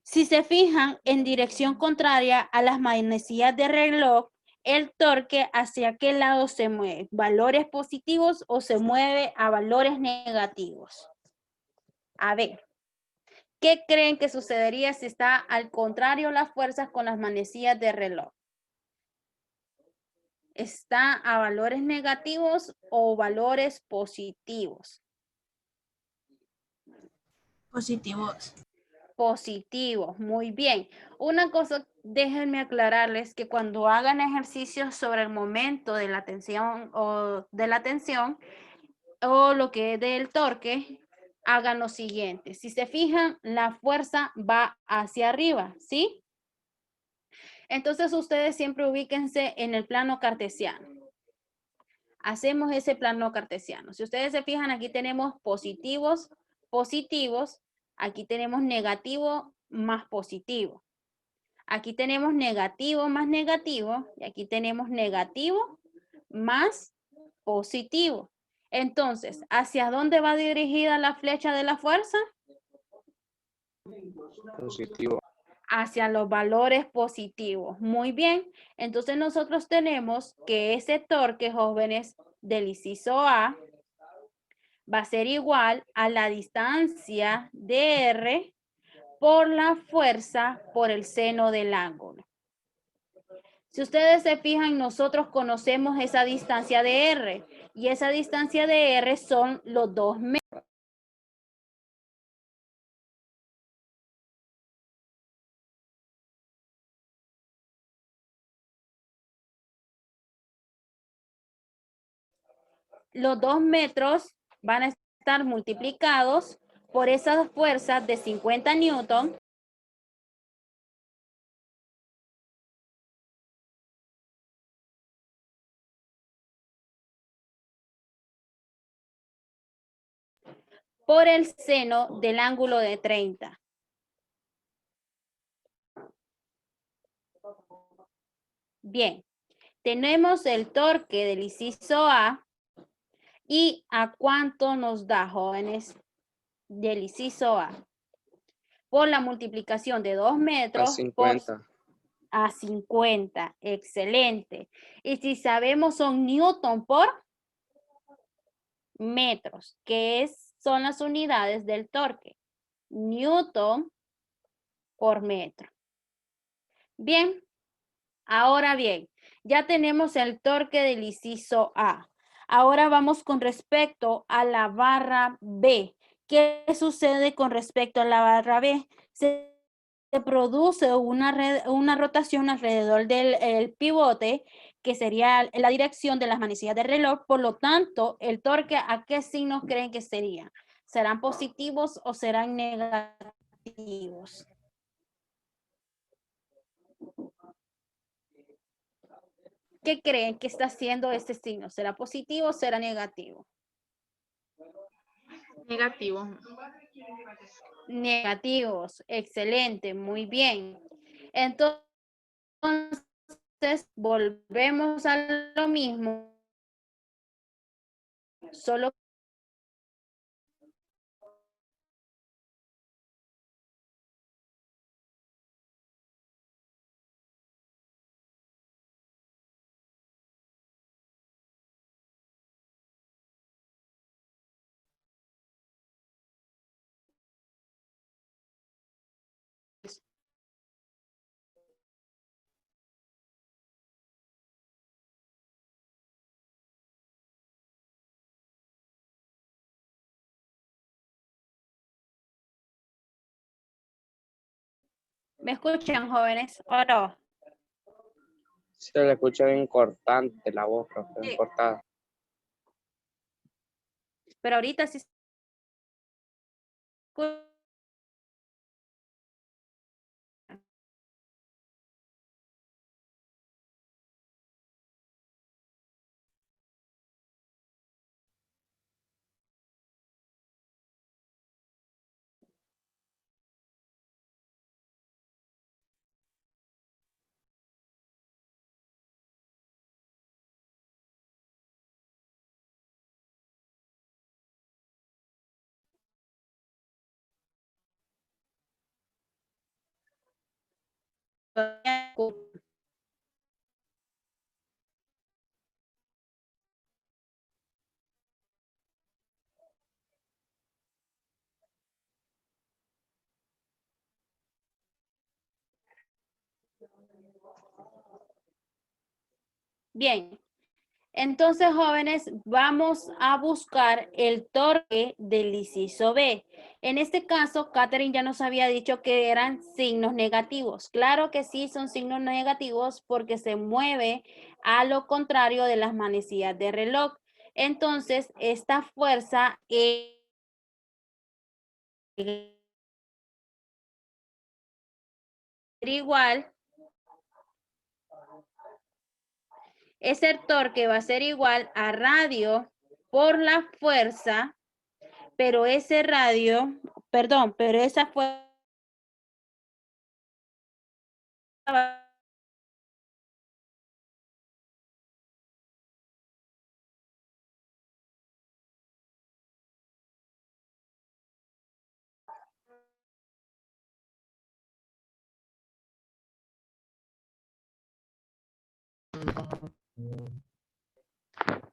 Si se fijan en dirección contraria a las manecillas de reloj, el torque hacia qué lado se mueve, valores positivos o se mueve a valores negativos. A ver, ¿qué creen que sucedería si está al contrario las fuerzas con las manecillas de reloj? ¿Está a valores negativos o valores positivos? Positivos. Positivos, muy bien. Una cosa, déjenme aclararles que cuando hagan ejercicios sobre el momento de la tensión o lo que es del torque, hagan lo siguiente. Si se fijan, la fuerza va hacia arriba, ¿sí? Entonces ustedes siempre ubíquense en el plano cartesiano. Hacemos ese plano cartesiano. Si ustedes se fijan, aquí tenemos positivos, positivos. Aquí tenemos negativo más positivo. Aquí tenemos negativo más negativo. Y aquí tenemos negativo más positivo. Entonces, ¿hacia dónde va dirigida la flecha de la fuerza? Positivo. Hacia los valores positivos. Muy bien. Entonces nosotros tenemos que ese torque, jóvenes, del inciso A va a ser igual a la distancia de R por la fuerza por el seno del ángulo. Si ustedes se fijan, nosotros conocemos esa distancia de R y esa distancia de R son los 2 metros. Los 2 metros van a estar multiplicados por esas fuerzas de 50 newton. Por el seno del ángulo de 30. Bien, tenemos el torque del inciso A. ¿Y a cuánto nos da, jóvenes, del inciso A? Por la multiplicación de 2 metros. A 50. A 50. Excelente. Y si sabemos son newton por metros, que son las unidades del torque. Newton por metro. Bien, ahora bien, ya tenemos el torque del inciso A. Ahora vamos con respecto a la barra B. ¿Qué sucede con respecto a la barra B? Se produce una rotación alrededor del pivote, que sería la dirección de las manecillas del reloj. Por lo tanto, el torque, ¿a qué signos creen que sería? ¿Serán positivos o serán negativos? ¿Qué creen que está haciendo este signo? ¿Será positivo o será negativo? Negativo. Negativos. Excelente, muy bien. Entonces, volvemos a lo mismo. Solo ¿me escuchan, jóvenes? ¿O no? Se le escucha bien cortante la voz, profe, bien Sí. cortada. Pero ahorita sí. Bien. Entonces, jóvenes, vamos a buscar el torque del inciso B. En este caso, Catherine ya nos había dicho que eran signos negativos. Claro que sí, son signos negativos porque se mueve a lo contrario de las manecillas de reloj. Entonces, esta fuerza es igual. Ese torque va a ser igual a radio por la fuerza, pero ese radio, perdón, pero esa fuerza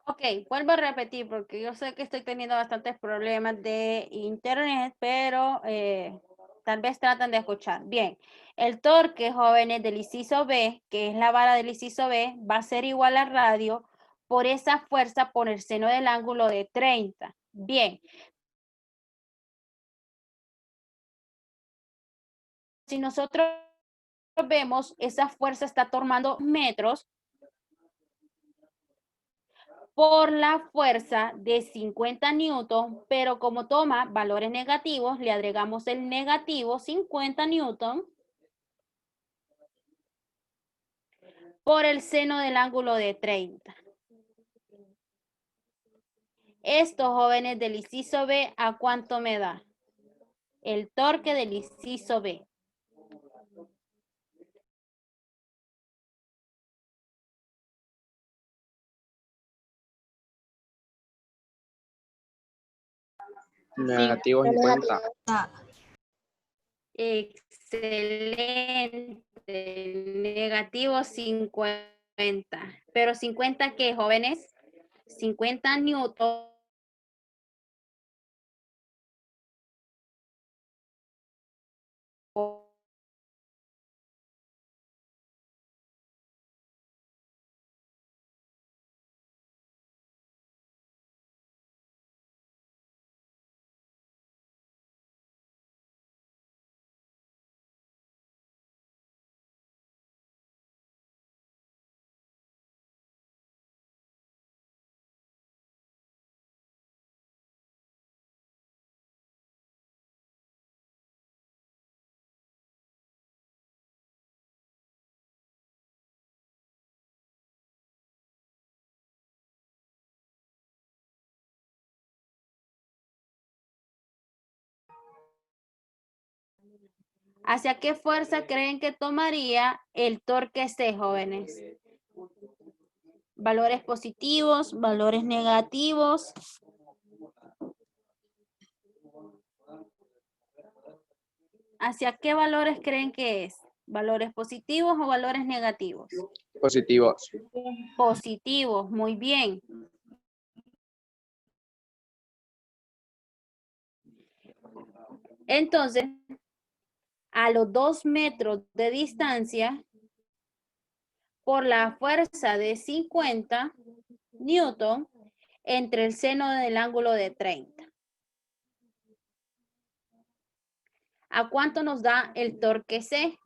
Ok, vuelvo a repetir porque yo sé que estoy teniendo bastantes problemas de internet, pero tal vez tratan de escuchar. Bien, el torque, jóvenes, del inciso B, que es la vara del inciso B, va a ser igual a radio por esa fuerza por el seno del ángulo de 30. Bien. Si nosotros vemos, esa fuerza está tomando metros por la fuerza de 50 newton, pero como toma valores negativos, le agregamos el negativo 50 newton por el seno del ángulo de 30. Esto, jóvenes, del inciso B, ¿a cuánto me da? El torque del inciso B. Negativo 50. Excelente. Negativo 50. Pero 50, ¿qué, jóvenes? 50 newton ¿Hacia qué fuerza creen que tomaría el torque C, jóvenes? ¿Valores positivos, valores negativos? ¿Hacia qué valores creen que es? ¿Valores positivos o valores negativos? Positivos. Positivos, muy bien. Entonces, a los 2 metros de distancia, por la fuerza de 50 newton entre el seno del ángulo de 30. ¿A cuánto nos da el torque C?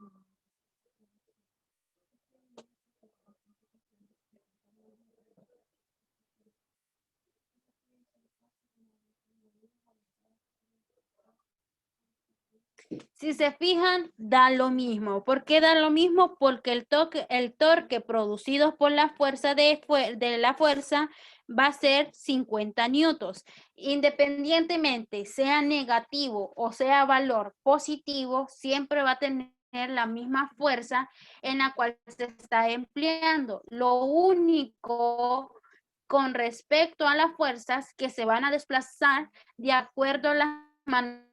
Si se fijan, da lo mismo. ¿Por qué da lo mismo? Porque el torque producido por la fuerza de la fuerza va a ser 50 newtons. Independientemente sea negativo o sea valor positivo, siempre va a tener la misma fuerza en la cual se está empleando. Lo único con respecto a las fuerzas que se van a desplazar de acuerdo a las manera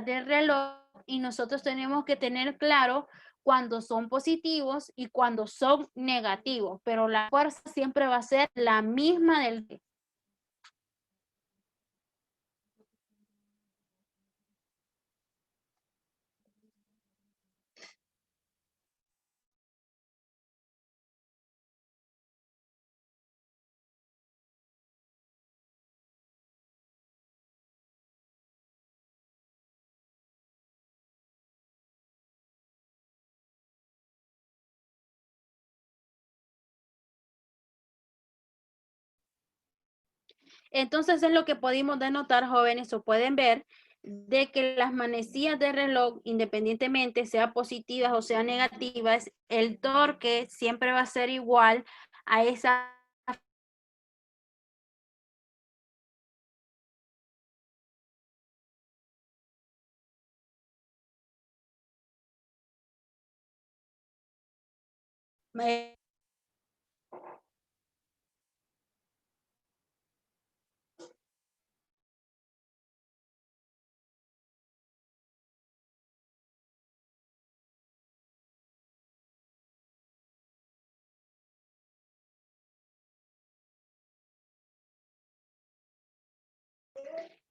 del reloj, y nosotros tenemos que tener claro cuando son positivos y cuando son negativos, pero la fuerza siempre va a ser la misma del... Entonces es lo que pudimos denotar, jóvenes, o pueden ver, de que las manecillas de reloj, independientemente sea positivas o sean negativas, el torque siempre va a ser igual a esa...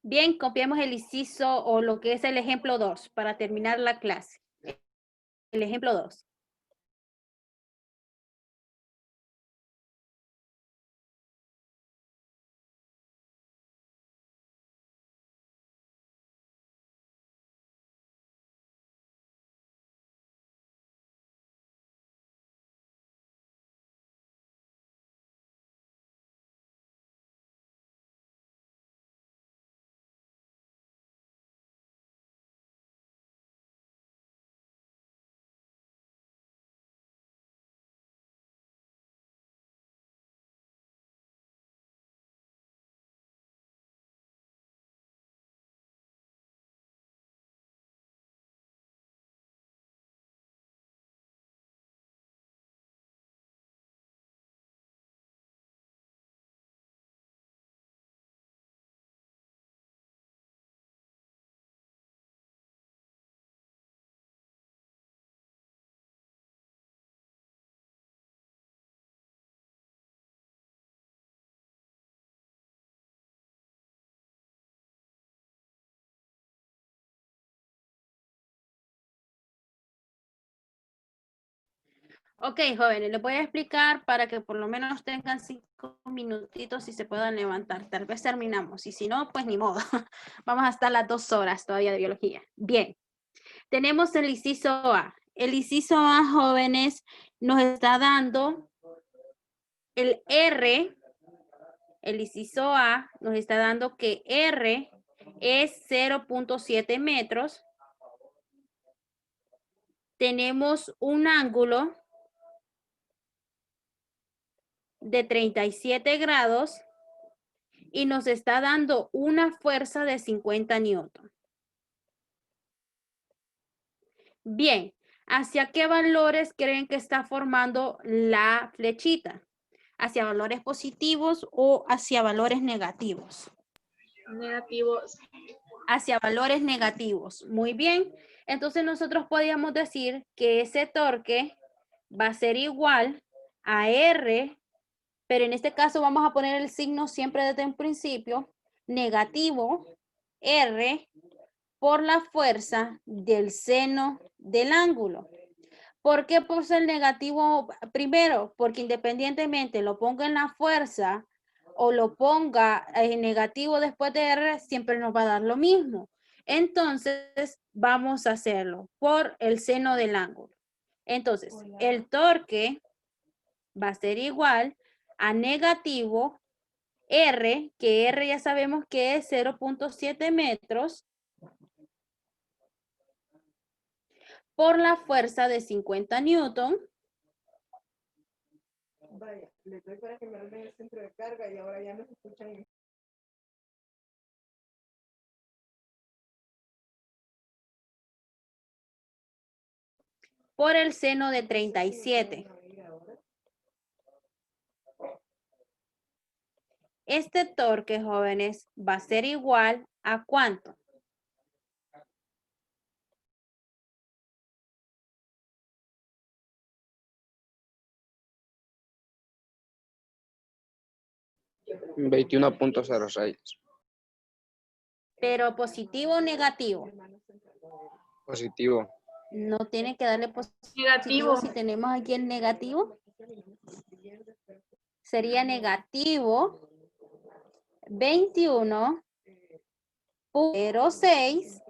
Bien, copiamos el inciso o lo que es el ejemplo 2 para terminar la clase. El ejemplo 2. Ok, jóvenes, les voy a explicar para que por lo menos tengan 5 minutitos y se puedan levantar. Tal vez terminamos y si no, pues ni modo. Vamos a estar las 2 horas todavía de biología. Bien, tenemos el inciso A. El inciso A, jóvenes, nos está dando el R. El inciso A nos está dando que R es 0.7 metros. Tenemos un ángulo de 37 grados y nos está dando una fuerza de 50 newton. Bien, ¿hacia qué valores creen que está formando la flechita? ¿Hacia valores positivos o hacia valores negativos? Negativos. Hacia valores negativos. Muy bien. Entonces nosotros podríamos decir que ese torque va a ser igual a R, pero en este caso vamos a poner el signo siempre desde un principio, negativo R por la fuerza del seno del ángulo. ¿Por qué puse el negativo primero? Porque independientemente lo ponga en la fuerza o lo ponga en negativo después de R, siempre nos va a dar lo mismo. Entonces, vamos a hacerlo por el seno del ángulo. Entonces, el torque va a ser igual a negativo R, que R ya sabemos que es 0.7 metros, por la fuerza de 50 newton. Vaya, le doy para que me armen el centro de carga y ahora ya no se escuchan. Por el seno de 37. Este torque, jóvenes, va a ser igual a ¿cuánto? $21.06. Pero positivo o negativo. Positivo. No tiene que darle positivo Negativo. si tenemos aquí el negativo. Sería negativo 21.06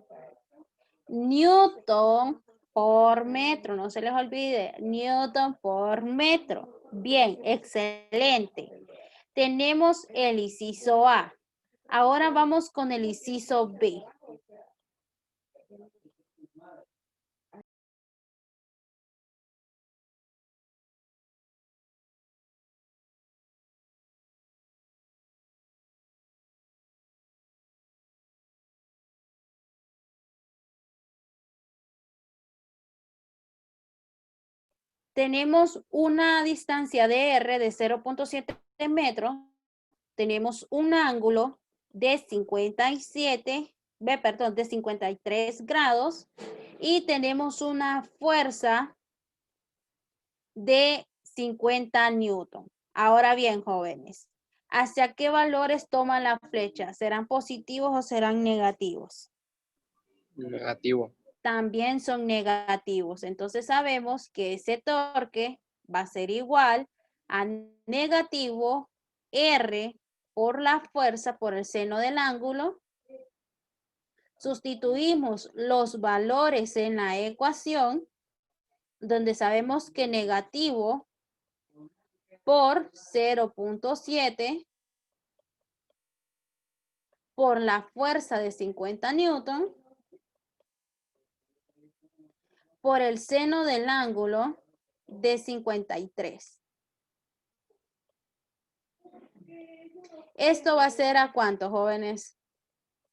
newton por metro. No se les olvide, newton por metro. Bien, excelente. Tenemos el inciso A. Ahora vamos con el inciso B. Tenemos una distancia de R de 0.7 metros. Tenemos un ángulo de 53 grados y tenemos una fuerza de 50 newton. Ahora bien, jóvenes, ¿hacia qué valores toma la flecha? ¿Serán positivos o serán negativos? Negativo. También son negativos. Entonces sabemos que ese torque va a ser igual a negativo R por la fuerza por el seno del ángulo. Sustituimos los valores en la ecuación, donde sabemos que negativo por 0.7 por la fuerza de 50 newton por el seno del ángulo de 53. Esto va a ser ¿a cuánto, jóvenes?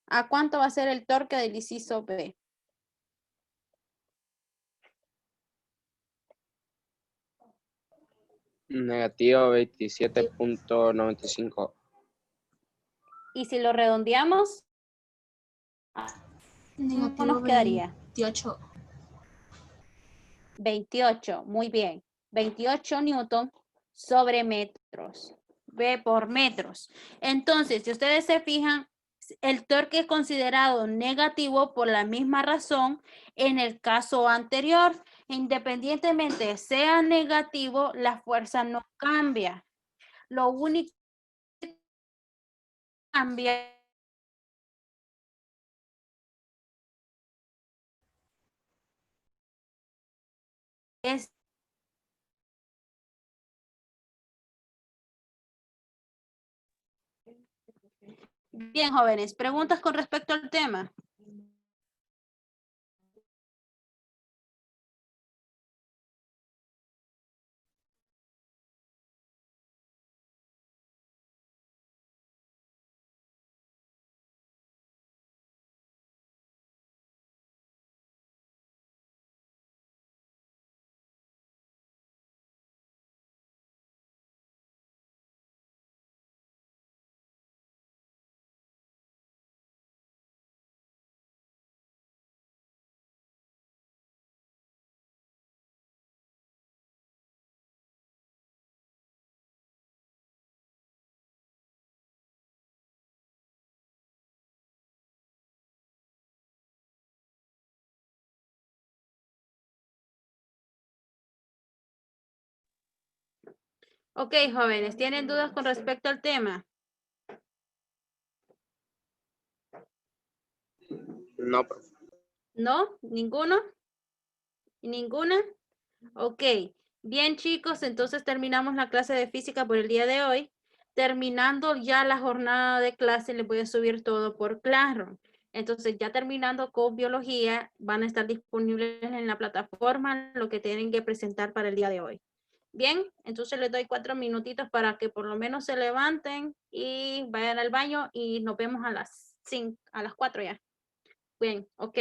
¿A cuánto va a ser el torque del inciso B? Negativo 27.95. Y si lo redondeamos, ¿cómo nos quedaría? 28. 28, muy bien. 28 newton sobre metros. B por metros. Entonces, si ustedes se fijan, el torque es considerado negativo por la misma razón en el caso anterior. Independientemente sea negativo, la fuerza no cambia. Lo único que cambia es bien, jóvenes. ¿Preguntas con respecto al tema? Ok, jóvenes, ¿tienen dudas con respecto al tema? No, profe. ¿No? ¿Ninguno? ¿Ninguna? Ok. Bien, chicos, entonces terminamos la clase de física por el día de hoy. Terminando ya la jornada de clase, les voy a subir todo por Classroom. Entonces, ya terminando con biología, van a estar disponibles en la plataforma lo que tienen que presentar para el día de hoy. Bien, entonces les doy 4 minutitos para que por lo menos se levanten y vayan al baño y nos vemos a las 4 ya. Bien, ok.